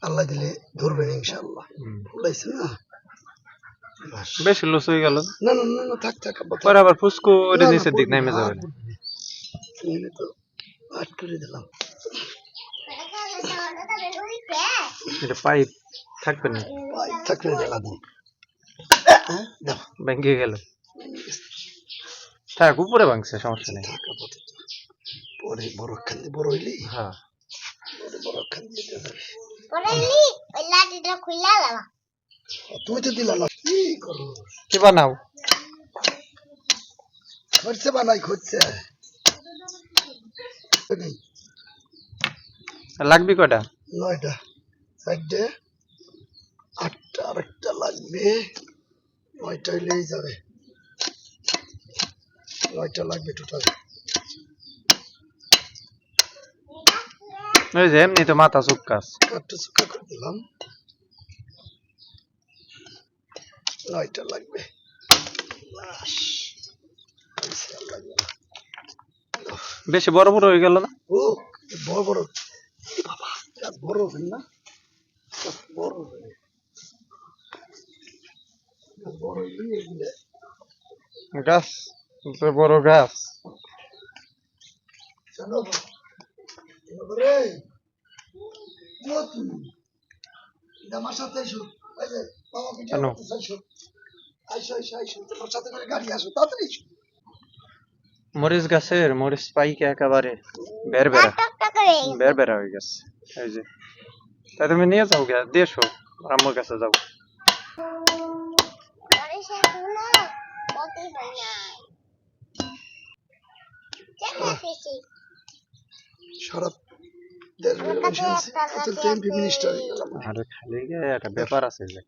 আল্লাহ দিলে ধরবেন ইনশাআল্লাহ। ভুলাইছে না বেশি লস হয়ে গেল। না না না না থাক থাক পরে আবার ফুসকো ওটা নিচের দিক নেমে যাবে না। তো আট করে দিলাম। এটা পাইপ থাকবে না, পাইপ থাকলে দিলাম ভেঙে গেল। থাক উপরে ভাঙছে, সমস্যা নেই। থাক আপাতত, পরে বড় খান দিয়ে বড় হইলি হ্যাঁ বড় খান দিয়ে দেবে। তুমি তো দিলা না, কি করো কি বানাও খরচে বানাই খরচে লাগবে কয়টা? 9টা 4টে 8টা আরেকটা লাগবে। 9টা হইলেই যাবে, 9টা লাগবে টোটাল। ওই যে এমনি তো মাথা চুক্কাস, কাটটা চুকা করে দিলাম। 9টা লাগবে। বেশি বড় বড় হয়ে গেল না? ও বড় বড় বাবা, বড় হবে না, বড় হবে, বড় হইলে গাছ বড় গাছ। চলো রে আমার সাথে এসো, বাবা ভিডিও করতে চাইছো, আইসো আইসো আইসো, তোমার সাথে করে গাড়ি আসো, তাড়াতাড়ি এসো। মরিচ গাছের মরিচ পাইকে একেবারে বেরবেরা বেরবেরা হয়ে গেছে। এই যে তাই তুমি নিয়ে যাও গে, দেশো আম্মুর কাছে যাও। সারা দেশ এমপি মিনিস্টার হয়ে গেলাম। আরে খালি গে একটা ব্যাপার আছে, যে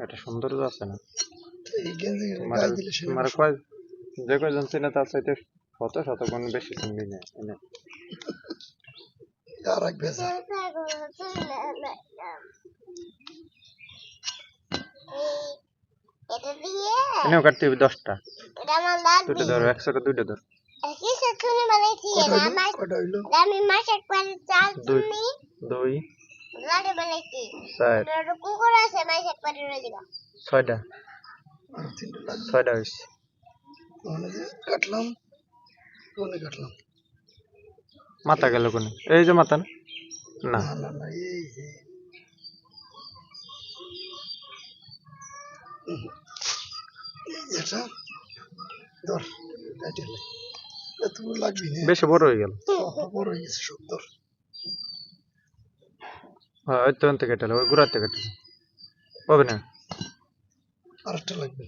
একটা সৌন্দর্য আছে না। এই গেঞ্জি গায়ে দিলে সে তোমার কয় যে কয়জন চিনে তার চাইতে শত শত গুণ বেশি চিনবি না। আর এক ভেজা এখানেও কাটতে হবে 10টা, দুটো ধরো, 100 কে দুটো ধরো। দুই 4 6টা 6টা হয়েছে। কাটলাম, কাটলাম। মাথা গেল কোনে? এই যে মাথা না না না না এই এটা ধর, এত লাগবি না, বেশি বড় হয়ে গেল। বড় হয়ে গেছে সব। ধর হ্যাঁ ওই তো থেকে কেটে ওই গোড়ার থেকে কেটে হবে না, আরেকটা লাগবে।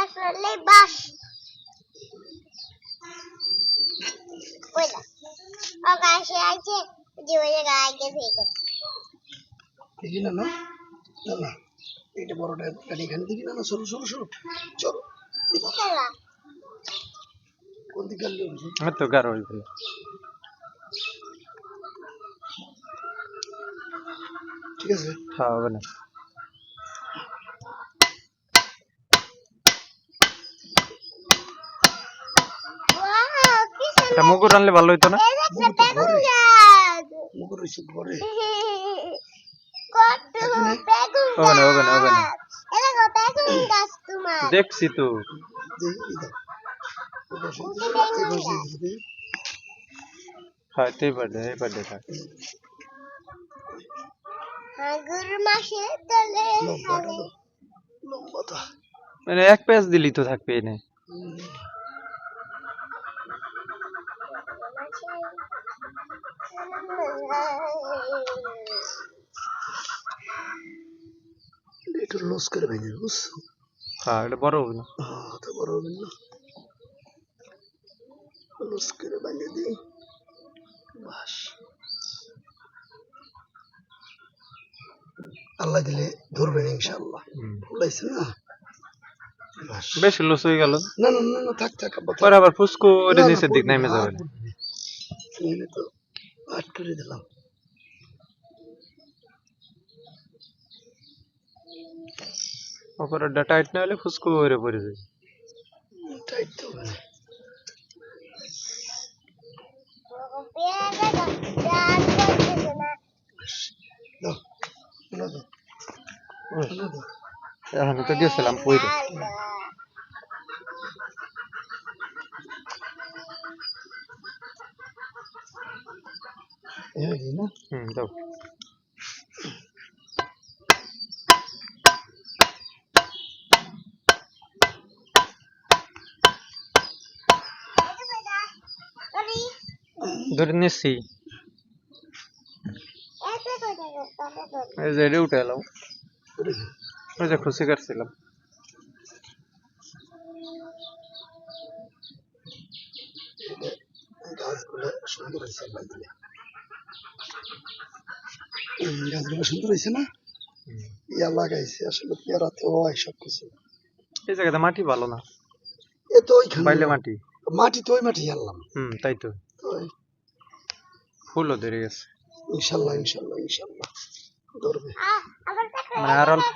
আসলে বাস ওইটা আকাশে আছে, যে ওই জায়গায় আগে ভেঙে দেখি না না না না, এটা বড়টা গাড়ি এখানে দেখি না না, সরু সরু সরু চলো। কোন দিকে গেলে আমি তো গাড় হয়ে গেল। ঠিক আছে, হ্যাঁ হবে না। এটা মুগুর আনলে ভালো হইতো না? মুগুর হইছে ঘরে। হবে না হবে না হবে না, দেখছি তো। হ্যাঁ এই বার্থডে থাক। মানে এক পেজ দিলি তো থাকবে এনে। একটু লস করে ভেঙে বুঝছো? হ্যাঁ এটা বড় হবে না, হ্যাঁ তো বড় হবে না, লস করে ভেঙে দিই বাস। আল্লাহ দিলে ধরবেন ইনশাআল্লাহ। ভুলাইছে না বেশি লস হয়ে গেল। না না না না থাক থাক পরে আবার ফুসকো ওটা নিচের দিক নেমে যাবে না। তো আট করে দিলাম। উপরে টাইট না হলে ফুসকো ওরে পড়ে যাবে। টাইট তো হবে দাও শোনো দাও শোনো দাও এখন তো গেছিলাম পইরে এই না দাও ধরে নিচ্ছি এই যে এটা উঠে এলাম ওই যে খুশি কাটছিলাম গাছগুলো সুন্দর হয়েছে গাছগুলো সুন্দর হয়েছে না ইয়া লাগাইছে আসলে পেয়ারাতে হয় সব কিছু এই জায়গাতে মাটি ভালো না এ তো ওইখানে বাইলে মাটি মাটি তো ওই মাটি আনলাম তাই তো ফুলও ধরে গেছে ইনশাল্লাহ ইনশাল্লাহ ইনশাল্লাহ ধরবে মানে আর অল্প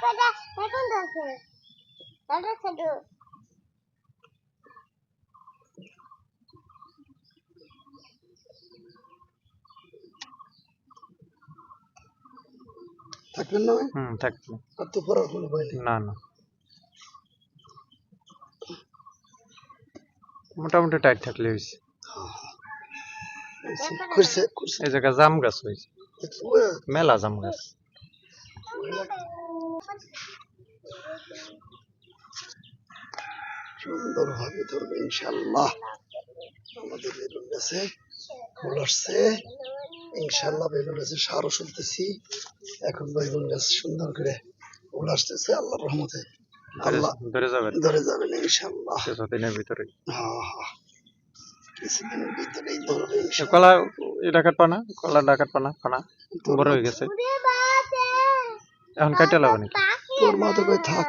থাকবেন না থাকবে আর তো পড়ার কোনো ভয় নেই না না মোটামুটি টাইট থাকলে হয়েছে করছে করছে এই জায়গায় জাম গাছ হয়েছে মেলা জাম গাছ সুন্দর ভাবে ধরবে ইনশাল্লাহ আমাদের বেগুন গাছে ফুল আসছে ইনশাল্লাহ বেগুন গাছে সারও শুনতেছি এখন বেগুন গাছ সুন্দর করে ফুল আসতেছে আল্লাহর রহমতে আল্লাহ ধরে যাবেন ইনশাল্লাহ কিছুদিনের ভিতরে কিছুদিনের ভিতরেই ধরবে কলা এটা কাটবা না কলা ডাকাত পানা পানা বড় হয়ে গেছে এখন কাটে লাগবে নাকি তোর মা তো কই থাক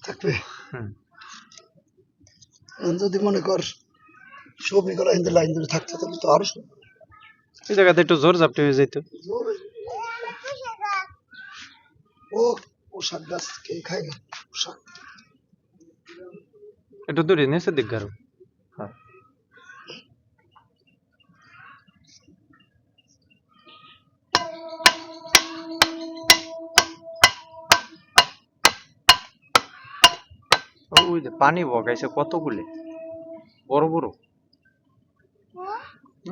থাকবে যদি মনে কর ছবি করা হিন্দু লাইন ধরে থাকতে তাহলে তো আরো এই জায়গাতে একটু জোর জাপটে হয়ে যেত ও পোশাক গাছ কে খাই না পোশাক একটু দূরে নিচের দিক গারো হ্যাঁ ওই যে পানি বগাইছে কতগুলো বড় বড়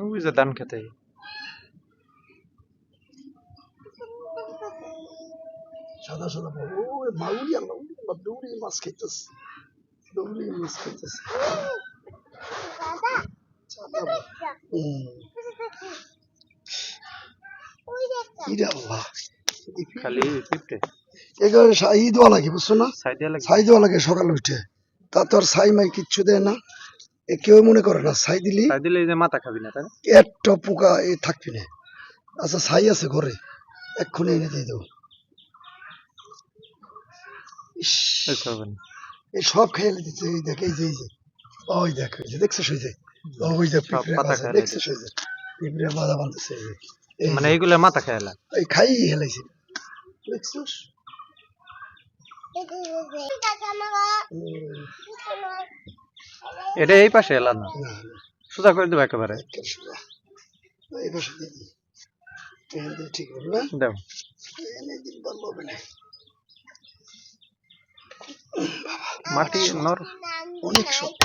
ওই যে ধান খেতে সাদা সাদা ওই মাউরি আল্লাহ দৌড়ি মাছ খাইতেছে দৌড়ি মাছ খাইতেছে খালি পিপটে এখানে ছাই দেওয়া লাগে বুঝছো না ছাই দেওয়া লাগে সকালে উঠে তা তো আর ছাই মাই কিচ্ছু দেয় না কেউ মনে করে না ছাই দিলে এই যে মাথা খাবি না তাই একটা পোকা এ থাকবি না আচ্ছা ছাই আছে ঘরে এক্ষুনি এনে দিয়ে দেবো এই সব খেয়ালে দিচ্ছে এই দেখ এই যে ওই দেখ দেখছো সই যে ওই যে দেখছো সই যে পিঁপড়ে বাধা বাঁধতেছে মানে এইগুলো মাথা খেয়ালা এই খাই হেলাইছে দেখছোস এটা এই পাশে এলা না সোজা করে দেবো একেবারে এই পাশে দিয়ে দিই ঠিক হবে না দাও মাটি নর অনেক শক্ত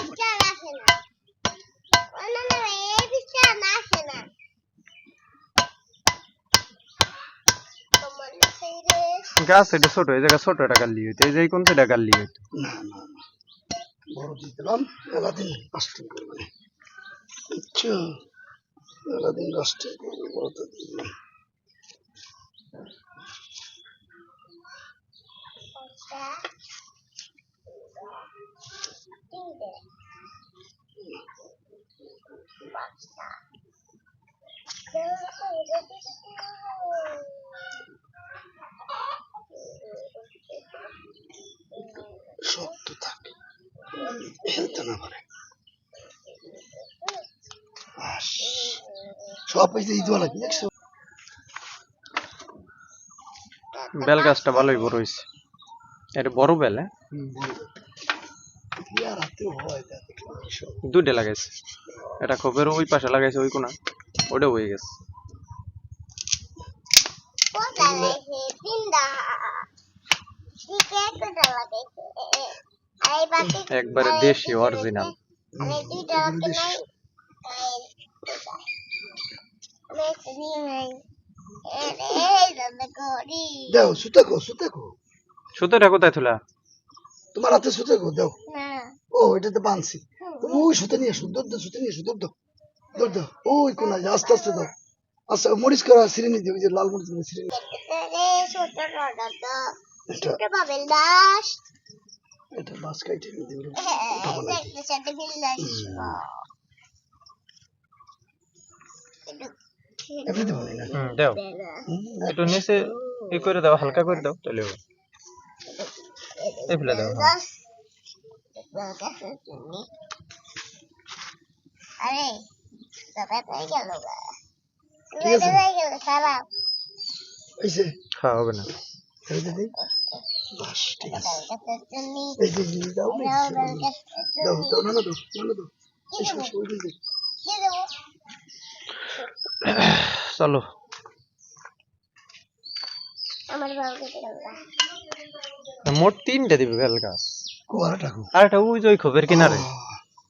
গাছ এটা ছোট এই জায়গা ছোট এটা গাল্লি হইতো এই যে কোন এটা গাল্লি হইতো না না বড় দিয়ে দিলাম এলাদিন লাস্টিং করবে আচ্ছা এলাদিন লাস্টিং করবে বড়টা দিয়ে দিলাম শক্ত থাকে হেলতে না পারে সব পয়সা ঈদ লাগে দেখছো বেল গাছটা ভালোই বড় হয়েছে এটা বড় বেল হ্যাঁ? ইয়ার হাতেও হয় তা দেখলাম এইসব। দুইটা লাগাইছে, এটা খোপের ওই পাশে লাগাইছে ওই কোনা, ওটা হয়ে গেছে। কোথায় লাগাইছে? তিনটা। ঠিক একটা লাগাইছে। আর এই পাশে একবারে দেশি অরিজিনাল। আর এই দুইটা এগুলো লাগাই বেশ নাই। আমি একটা নিয়ে নাই। এই দাদা করি। দাও সুতাকো সুতোটা কোথায় তুলা? তোমার হাতে সুতাকো দাও। না। ও এটাতে বানছি তুমি ওই সুতা নিয়ে এসো সুতা নিয়ে এসো দৌড় দাও ওই কোনায় যাও, আস্তে আস্তে দাও আচ্ছা মরিচ করা সিরিনি দিও ওই যে লাল মরিচ গুলো সিরিনি এই ছোট রডটা তো এটা ছোট পাবেন দাস। এটা বাস কাইটে নিয়ে দিও একটা সাথে বিল্লাস। এমনি দেবো না দাও একটু নিচে ই করে দাও, হালকা করে দাও তাহলে হবে। এই ফেলে দাও। হ্যাঁ। আরে দাদা হয়ে গেল ঠিক আছে। হয়ে গেল খারাপ। এই যে হ্যাঁ হবে না। এই যে দেই বাস ঠিক আছে জন্য এই যে দাও দাও না দাও এই সমস্যা ওই দিকে চলো আমার বাবা কেটে গেল। মোট 3টা দিবে বেল গাছ, কোয়ারা টাকো আর একটা ওই যে ওই খোপের কিনারে।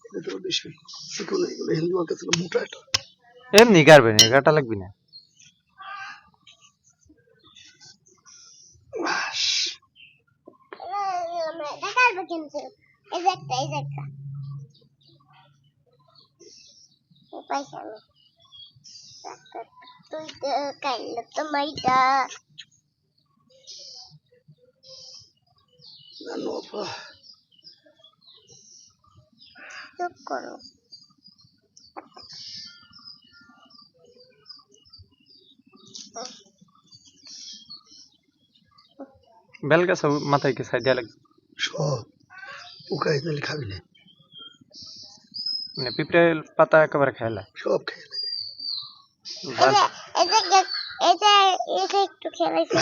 এটা তো বেশি চিকন এগুলো হিন্দু কাছে মোটা এটা এমনি গাড়বে না, গাটা লাগবে না। বাস দেখাবো কিন্তু এই যে একটা পয়সা আমি তুই তো কাইলে তো মাইটা জানো আপা চুপ করো। বেল গাছ মাথায় কি ছাই দেওয়া লাগবে? সব পোকাই নাহলে খাবি না মানে পিঁপড়ে পাতা একেবারে খাইলা? সব খেয়ে নেবে এটা একটু খেলাইছে।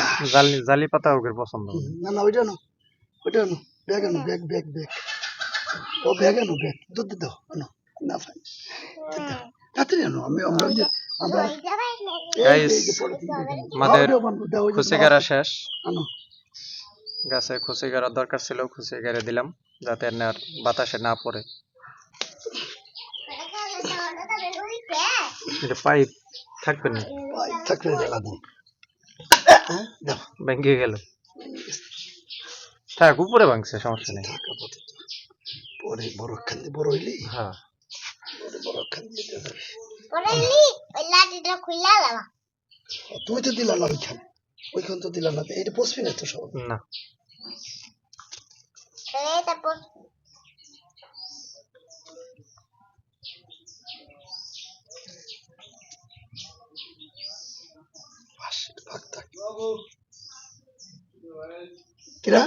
জালি পাতা ওকে পছন্দ হবে। না ওইটা নো ব্যাগ আনো ব্যাগ ও ব্যাগ আনো ব্যাগ দুধ দাও আনো না ফাই তাড়াতাড়ি আনো আমরা ওই যে আমরা Guys, আমাদের দাও ওই যে খুশি গাড়া শেষ, আনো গাছে খুশি গাড়ার দরকার ছিল, খুশি গাড়ে দিলাম যাতে আর বাতাসে না পড়ে। এটা পাইপ থাকবে না, ভাই থাকলে লাগাবো দাও ভেঙে গেল। থাক উপরে ভাঙছে, সমস্যা নেই। থাক আপাতত পরে বড় খান দিয়ে বড় হইলি হ্যাঁ বড় খান দিয়ে দেওয়া যাবে পরে ওই লাঠিটা খুইলা লাবা। তুমি তো দিলা না ওইখান তো দিলা না এটা পচবি না তো সব না তারপর ভাগ থাক কিরা